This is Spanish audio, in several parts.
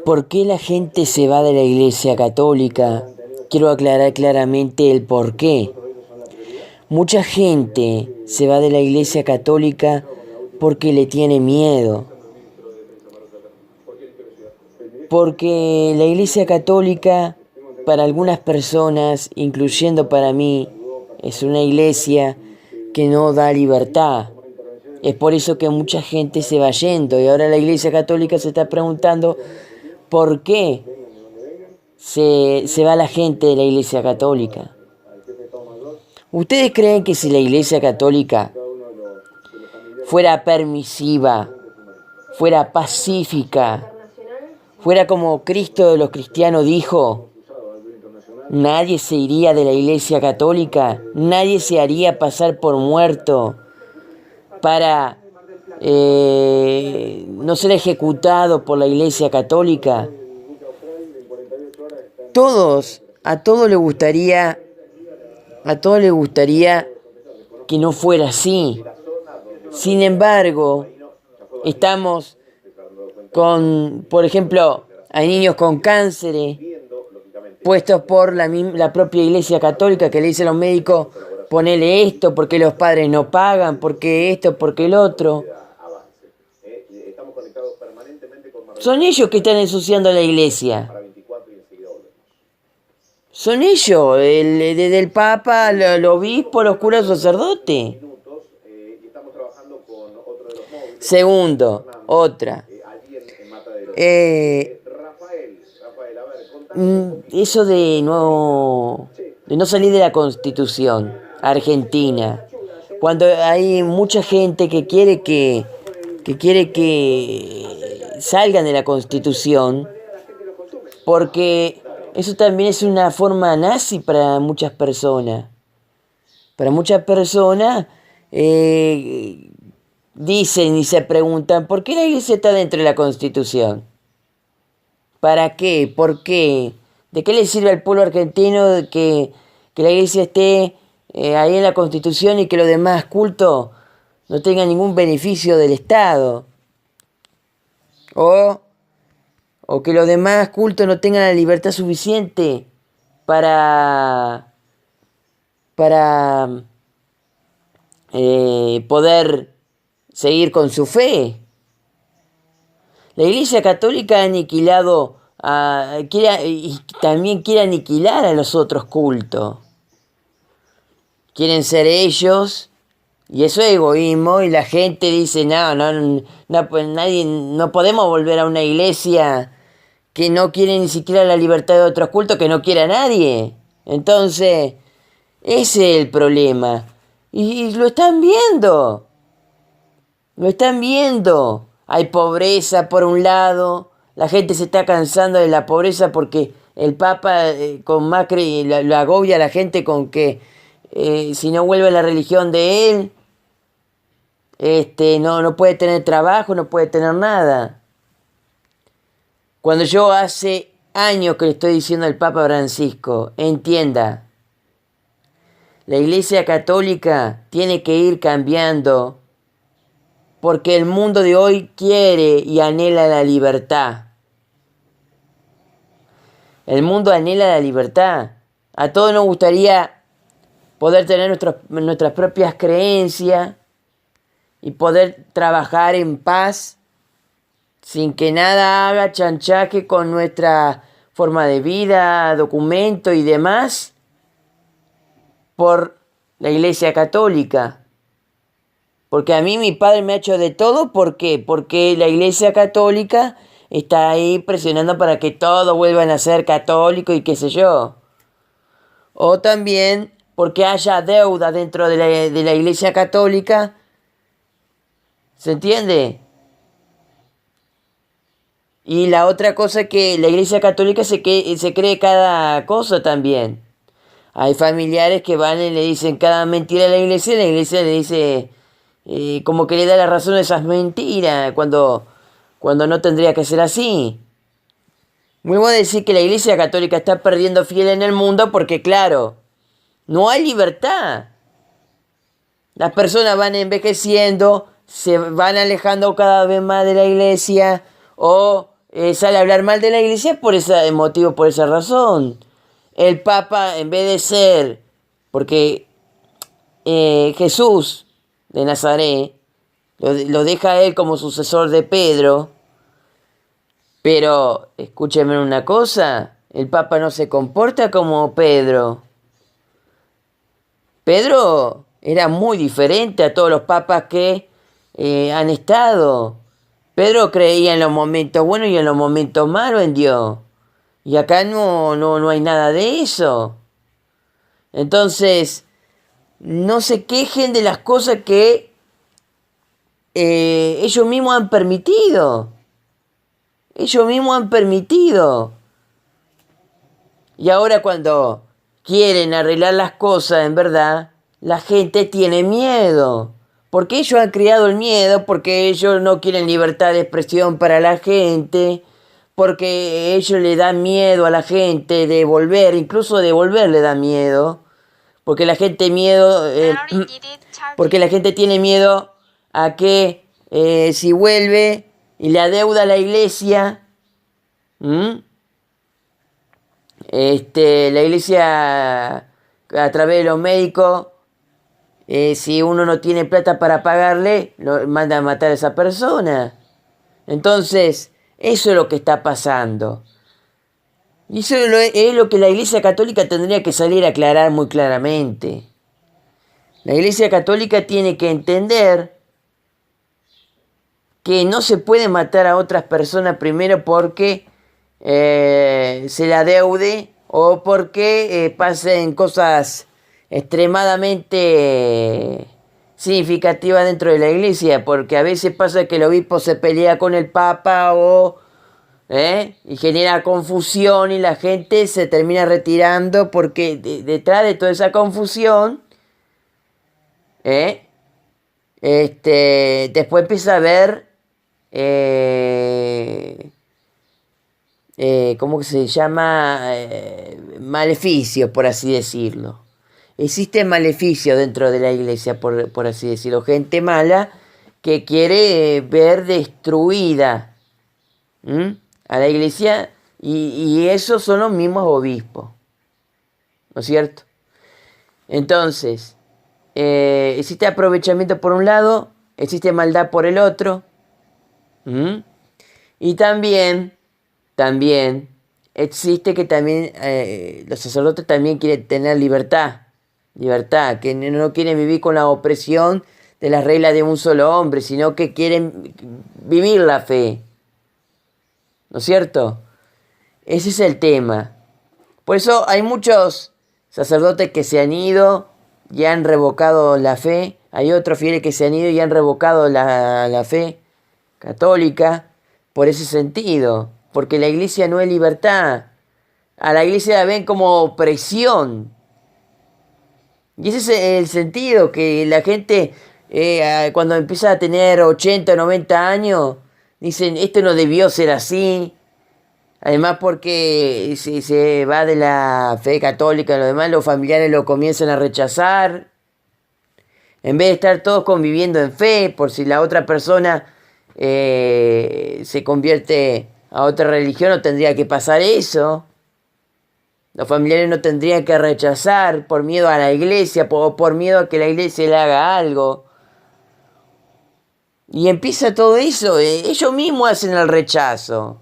¿Por qué la gente se va de la Iglesia Católica? Quiero aclarar claramente el por qué. Mucha gente se va de la Iglesia Católica porque le tiene miedo. Porque la Iglesia Católica, para algunas personas, incluyendo para mí, es una iglesia que no da libertad. Es por eso que mucha gente se va yendo y ahora la Iglesia Católica se está preguntando por qué se va la gente de la Iglesia Católica. ¿Ustedes creen que si la Iglesia Católica fuera permisiva, fuera pacífica, fuera como Cristo de los cristianos dijo, nadie se iría de la Iglesia Católica, nadie se haría pasar por muerto para no ser ejecutado por la Iglesia Católica? A todos les gustaría que no fuera así. Sin embargo, estamos por ejemplo, hay niños con cánceres puestos por la propia Iglesia Católica que le dice a los médicos, ponele esto, porque los padres no pagan, porque esto, porque el otro. Son ellos que están ensuciando la iglesia. Son ellos, desde el Papa, el obispo, los curas, los sacerdotes. Segundo, otra. Eso de no salir de la Constitución Argentina, cuando hay mucha gente que quiere que salgan de la Constitución, porque eso también es una forma nazi para muchas personas. Para muchas personas dicen y se preguntan, ¿por qué la iglesia está dentro de la Constitución? ¿Para qué? ¿Por qué? ¿De qué le sirve al pueblo argentino que la iglesia esté ahí en la Constitución y que los demás cultos no tengan ningún beneficio del Estado? O que los demás cultos no tengan la libertad suficiente para poder seguir con su fe. La Iglesia Católica ha aniquilado, y también quiere aniquilar a los otros cultos. Quieren ser ellos, y eso es egoísmo, y la gente dice, pues no podemos volver a una iglesia que no quiere ni siquiera la libertad de otros cultos, que no quiere a nadie. Entonces, ese es el problema. Y lo están viendo. Lo están viendo. Hay pobreza por un lado. La gente se está cansando de la pobreza porque el Papa con Macri lo agobia a la gente con que si no vuelve a la religión de él, no puede tener trabajo, no puede tener nada. Cuando yo hace años que le estoy diciendo al Papa Francisco, entienda, la Iglesia Católica tiene que ir cambiando porque el mundo de hoy quiere y anhela la libertad. El mundo anhela la libertad. A todos nos gustaría poder tener nuestras propias creencias y poder trabajar en paz sin que nada haga chanchaje con nuestra forma de vida, documento y demás por la Iglesia Católica. Porque a mí mi padre me ha hecho de todo. ¿Por qué? Porque la Iglesia Católica está ahí presionando para que todos vuelvan a ser católicos y qué sé yo. O también porque haya deuda dentro de la Iglesia Católica. ¿Se entiende? Y la otra cosa es que la Iglesia Católica se cree cada cosa también. Hay familiares que van y le dicen cada mentira a la iglesia le dice como que le da la razón a esas mentiras cuando no tendría que ser así. Vuelvo a decir que la Iglesia Católica está perdiendo fieles en el mundo porque, claro, no hay libertad. Las personas van envejeciendo, se van alejando cada vez más de la iglesia o sale a hablar mal de la iglesia por ese motivo, por esa razón. El Papa, en vez de ser, porque Jesús de Nazaret lo deja a él como sucesor de Pedro, pero escúcheme una cosa, el Papa no se comporta como Pedro. Pedro era muy diferente a todos los papas que han estado. Pedro creía en los momentos buenos y en los momentos malos en Dios. Y acá no hay nada de eso. Entonces, no se quejen de las cosas que ellos mismos han permitido. Ellos mismos han permitido. Y ahora cuando quieren arreglar las cosas, en verdad, la gente tiene miedo. Porque ellos han creado el miedo, porque ellos no quieren libertad de expresión para la gente, porque ellos le dan miedo a la gente de volver, incluso de volver le da miedo, porque la gente porque la gente tiene miedo a que si vuelve y le adeuda a la iglesia, la iglesia a través de los médicos, si uno no tiene plata para pagarle, lo manda a matar a esa persona. Entonces, eso es lo que está pasando. Y eso es lo que la Iglesia Católica tendría que salir a aclarar muy claramente. La Iglesia Católica tiene que entender que no se puede matar a otras personas primero porque se la adeude o porque pasen cosas extremadamente significativas dentro de la iglesia, porque a veces pasa que el obispo se pelea con el papa y genera confusión y la gente se termina retirando porque detrás de toda esa confusión después empieza a haber ¿cómo que se llama? Maleficios, por así decirlo. Existe maleficio dentro de la iglesia, por así decirlo. Gente mala que quiere ver destruida a la iglesia y esos son los mismos obispos. ¿No es cierto? Entonces, existe aprovechamiento por un lado, existe maldad por el otro. Y también existe que también los sacerdotes también quieren tener libertad, que no quieren vivir con la opresión de las reglas de un solo hombre, sino que quieren vivir la fe. ¿No es cierto? Ese es el tema. Por eso hay muchos sacerdotes que se han ido y han revocado la fe. Hay otros fieles que se han ido y han revocado la fe católica por ese sentido. Porque la iglesia no es libertad. A la iglesia la ven como opresión. Y ese es el sentido, que la gente cuando empieza a tener 80 o 90 años, dicen, esto no debió ser así. Además porque si se va de la fe católica y lo demás, los familiares lo comienzan a rechazar. En vez de estar todos conviviendo en fe, por si la otra persona se convierte a otra religión, no tendría que pasar eso. Los familiares no tendrían que rechazar por miedo a la iglesia, por miedo a que la iglesia le haga algo. Y empieza todo eso, ellos mismos hacen el rechazo.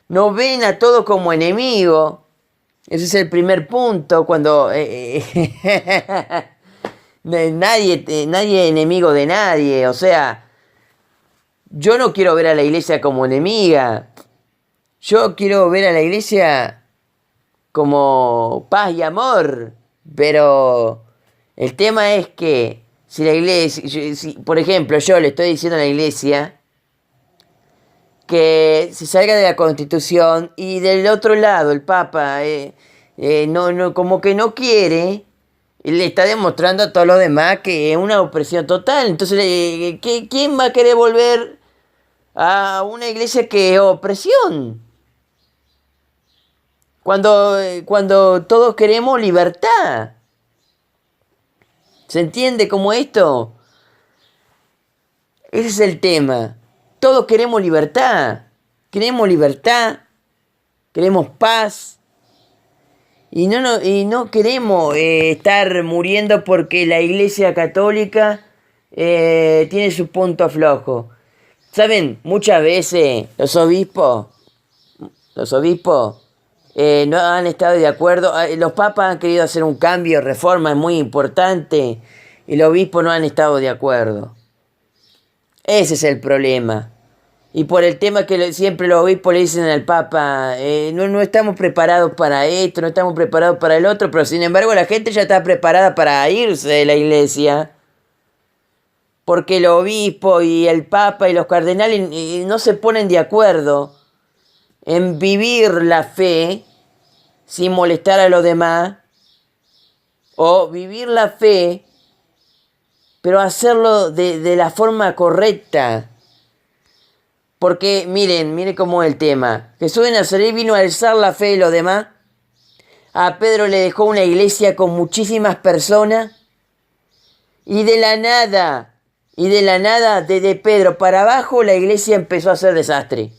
No ven a todos como enemigos. Ese es el primer punto, cuando nadie es enemigo de nadie. O sea, yo no quiero ver a la iglesia como enemiga. Yo quiero ver a la iglesia como paz y amor. Pero el tema es que si la iglesia, por ejemplo, yo le estoy diciendo a la iglesia que se salga de la Constitución y del otro lado el Papa como que no quiere, y le está demostrando a todos los demás que es una opresión total. Entonces, ¿quién va a querer volver a una iglesia que es opresión? Cuando todos queremos libertad. ¿Se entiende cómo esto? Ese es el tema. Todos queremos libertad. queremos libertad, queremos paz. Y no queremos estar muriendo porque la Iglesia Católica tiene su punto flojo. ¿Saben? Muchas veces los obispos no han estado de acuerdo. Los papas han querido hacer un cambio, reforma es muy importante, y los obispos no han estado de acuerdo. Ese es el problema. Y por el tema que siempre los obispos le dicen al Papa, no estamos preparados para esto, no estamos preparados para el otro, pero sin embargo la gente ya está preparada para irse de la iglesia. Porque el obispo y el Papa y los cardenales no se ponen de acuerdo en vivir la fe sin molestar a los demás, o vivir la fe pero hacerlo de la forma correcta. Porque miren cómo es el tema. Jesús de Nazaret vino a alzar la fe de los demás. A Pedro le dejó una iglesia con muchísimas personas. Y de la nada, desde Pedro para abajo, la iglesia empezó a hacer desastre.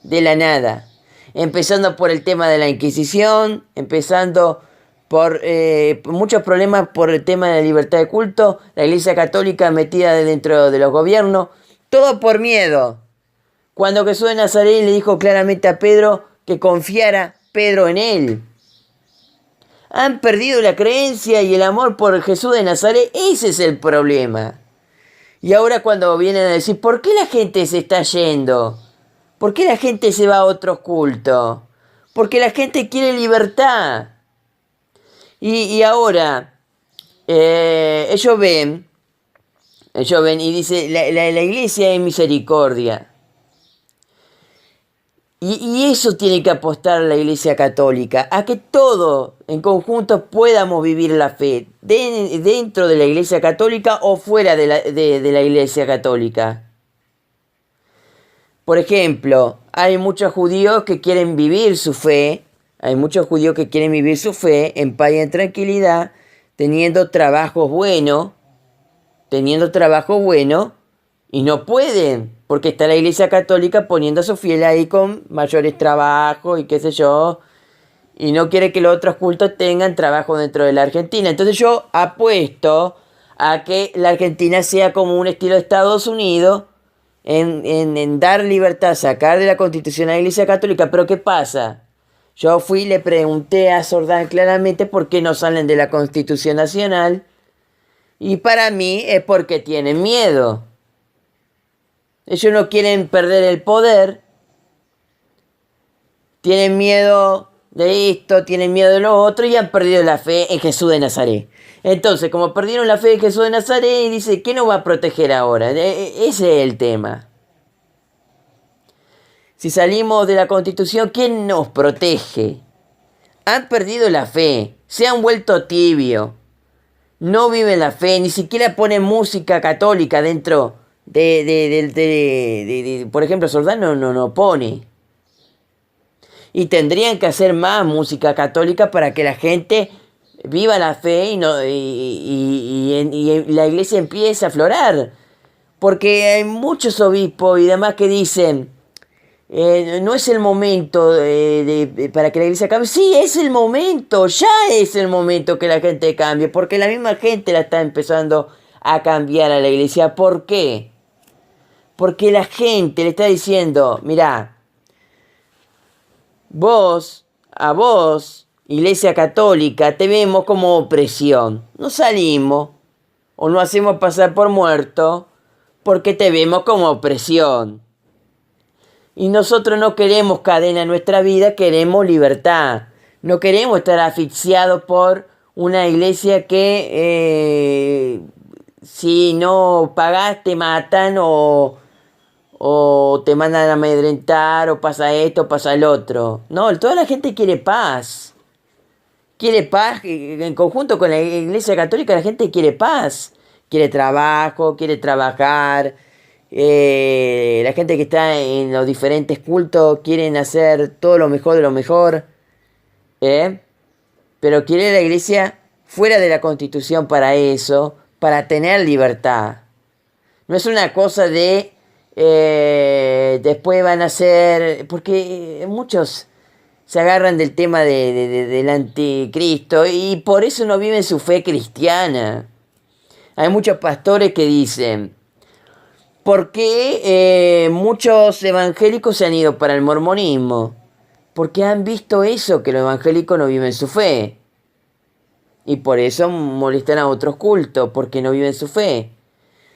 De la nada. Empezando por el tema de la Inquisición, empezando por muchos problemas por el tema de la libertad de culto, la iglesia católica metida dentro de los gobiernos. Todo por miedo. Cuando Jesús de Nazaret le dijo claramente a Pedro que confiara Pedro en él. Han perdido la creencia y el amor por Jesús de Nazaret. Ese es el problema. Y ahora cuando vienen a decir, ¿por qué la gente se está yendo? ¿Por qué la gente se va a otros cultos? Porque la gente quiere libertad. Y ahora ellos ven y dice, la iglesia es misericordia. Y eso tiene que apostar la iglesia católica, a que todos en conjunto podamos vivir la fe, dentro de la iglesia católica o fuera de la iglesia católica. Por ejemplo, hay muchos judíos que quieren vivir su fe, en paz y en tranquilidad, teniendo trabajos buenos, y no pueden, porque está la iglesia católica poniendo a sus fieles ahí con mayores trabajos y qué sé yo, y no quiere que los otros cultos tengan trabajo dentro de la Argentina. Entonces yo apuesto a que la Argentina sea como un estilo de Estados Unidos, en dar libertad, sacar de la Constitución a la iglesia católica. Pero ¿qué pasa? Yo fui y le pregunté a Sordán claramente por qué no salen de la Constitución Nacional. Y para mí es porque tienen miedo. Ellos no quieren perder el poder. Tienen miedo de esto, tienen miedo de lo otro y han perdido la fe en Jesús de Nazaret. Entonces, como perdieron la fe en Jesús de Nazaret, dice, ¿qué nos va a proteger ahora? Ese es el tema. Si salimos de la Constitución, ¿quién nos protege? Han perdido la fe, se han vuelto tibios. No viven la fe, ni siquiera ponen música católica dentro por ejemplo, Sordán no pone. Y tendrían que hacer más música católica para que la gente viva la fe y la iglesia empiece a aflorar. Porque hay muchos obispos y demás que dicen, no es el momento para que la iglesia cambie. Sí, es el momento, ya es el momento que la gente cambie, porque la misma gente la está empezando a cambiar a la iglesia. ¿Por qué? Porque la gente le está diciendo, mirá, a vos, iglesia católica, te vemos como opresión. No salimos o no hacemos pasar por muerto porque te vemos como opresión. Y nosotros no queremos cadena en nuestra vida, queremos libertad. No queremos estar asfixiados por una iglesia que si no pagás te matan o te mandan a amedrentar o pasa esto, pasa el otro. No, toda la gente quiere paz. Quiere paz, en conjunto con la iglesia católica la gente quiere paz. Quiere trabajo, quiere trabajar. La gente que está en los diferentes cultos quieren hacer todo lo mejor de lo mejor, pero quiere la iglesia fuera de la Constitución para eso, para tener libertad. No es una cosa de Después van a ser, porque muchos se agarran del tema del anticristo y por eso no viven su fe cristiana. Hay muchos pastores que dicen, ¿por qué muchos evangélicos se han ido para el mormonismo? Porque han visto eso, que los evangélicos no viven su fe. Y por eso molestan a otros cultos, porque no viven su fe.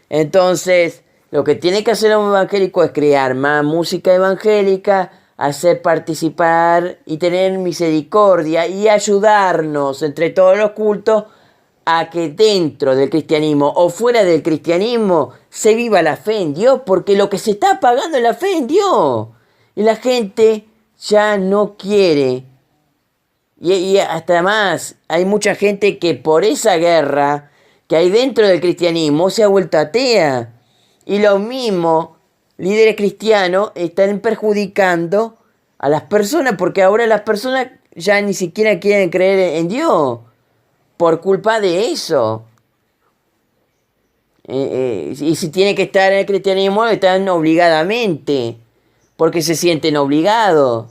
Entonces, lo que tiene que hacer un evangélico es crear más música evangélica, hacer participar y tener misericordia y ayudarnos entre todos los cultos a que dentro del cristianismo o fuera del cristianismo se viva la fe en Dios, porque lo que se está apagando es la fe en Dios. Y la gente ya no quiere. Y hasta más, hay mucha gente que por esa guerra que hay dentro del cristianismo se ha vuelto atea. Y los mismos líderes cristianos están perjudicando a las personas, porque ahora las personas ya ni siquiera quieren creer en Dios por culpa de eso. Y si tienen que estar en el cristianismo, están obligadamente, porque se sienten obligados.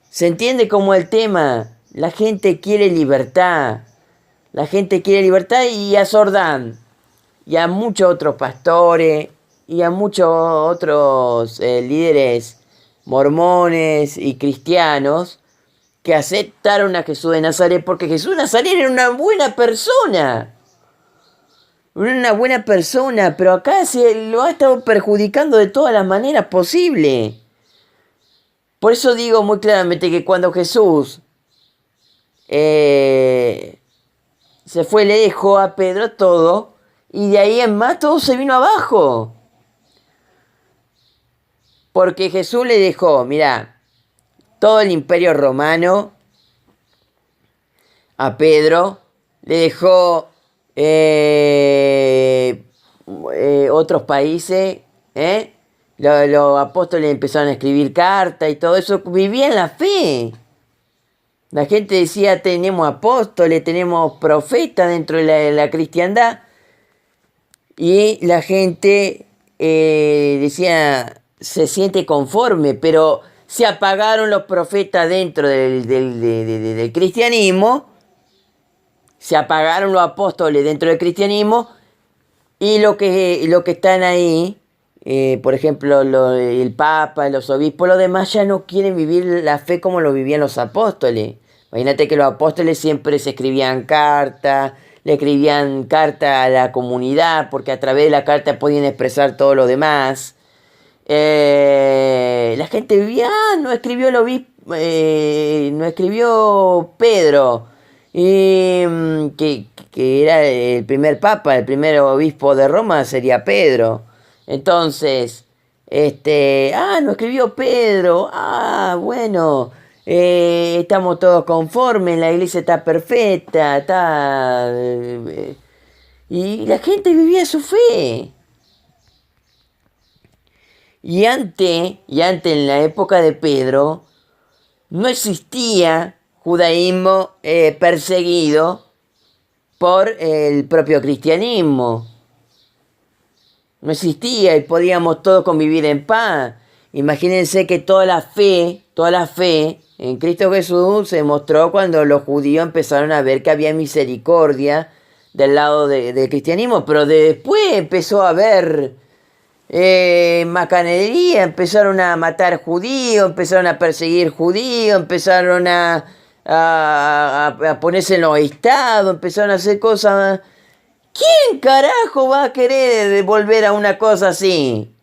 ¿Se entiende cómo el tema? La gente quiere libertad. La gente quiere libertad y a Sordán y a muchos otros pastores y a muchos otros líderes mormones y cristianos que aceptaron a Jesús de Nazaret porque Jesús de Nazaret era una buena persona. Una buena persona, pero acá se lo ha estado perjudicando de todas las maneras posibles. Por eso digo muy claramente que cuando Jesús se fue, le dejó a Pedro todo, y de ahí en más todo se vino abajo. Porque Jesús le dejó, mira, todo el imperio romano a Pedro, le dejó otros países, los apóstoles empezaron a escribir cartas y todo eso, vivían la fe. La gente decía, tenemos apóstoles, tenemos profetas dentro de la cristiandad. Y la gente decía, se siente conforme, pero se apagaron los profetas dentro del cristianismo, se apagaron los apóstoles dentro del cristianismo, y lo que están ahí, por ejemplo, el Papa, los obispos, los demás ya no quieren vivir la fe como lo vivían los apóstoles. Imagínate que los apóstoles siempre se escribían cartas, le escribían cartas a la comunidad, porque a través de la carta podían expresar todo lo demás. La gente vivía, no escribió el obispo, no escribió Pedro, que era el primer papa, el primer obispo de Roma sería Pedro. Entonces, no escribió Pedro, bueno, estamos todos conformes, la iglesia está perfecta, y la gente vivía su fe. Y antes en la época de Pedro, no existía judaísmo perseguido por el propio cristianismo. No existía y podíamos todos convivir en paz. Imagínense que toda la fe en Cristo Jesús se mostró cuando los judíos empezaron a ver que había misericordia del lado del cristianismo, pero después empezó a haber macanería, empezaron a matar judíos, empezaron a perseguir judíos, empezaron a ponerse en los estados, empezaron a hacer cosas. ¿Quién carajo va a querer volver a una cosa así?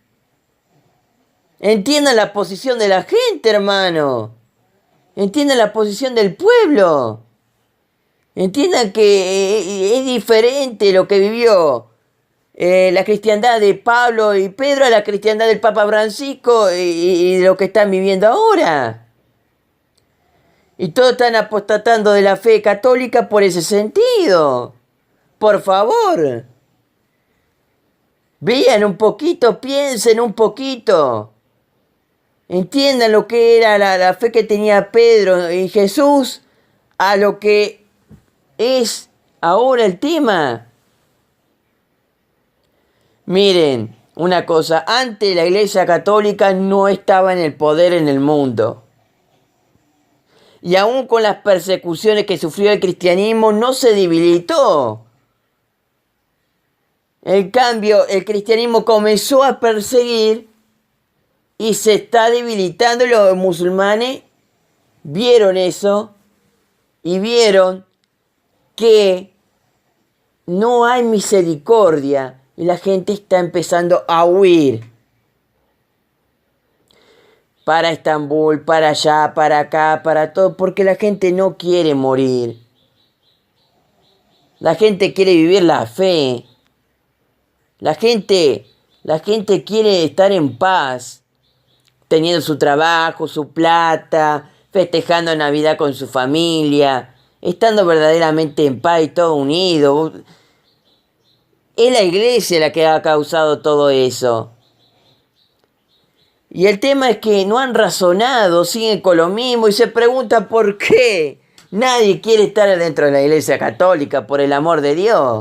Entiendan la posición de la gente, hermano. Entiendan la posición del pueblo. Entiendan que es diferente lo que vivió la cristiandad de Pablo y Pedro a la cristiandad del Papa Francisco y lo que están viviendo ahora. Y todos están apostatando de la fe católica por ese sentido. Por favor. Vean un poquito, piensen un poquito. Entiendan lo que era la fe que tenía Pedro y Jesús a lo que es ahora el tema. Miren, una cosa, antes la Iglesia Católica no estaba en el poder en el mundo. Y aún con las persecuciones que sufrió el cristianismo no se debilitó. En cambio, el cristianismo comenzó a perseguir y se está debilitando. Los musulmanes vieron eso y vieron que no hay misericordia y la gente está empezando a huir para Estambul, para allá, para acá, para todo, porque la gente no quiere morir. La gente quiere vivir la fe. La gente quiere estar en paz, teniendo su trabajo, su plata, festejando Navidad con su familia, estando verdaderamente en paz y todo unido. Es la iglesia la que ha causado todo eso. Y el tema es que no han razonado, siguen con lo mismo y se preguntan por qué. Nadie quiere estar dentro de la iglesia católica, por el amor de Dios.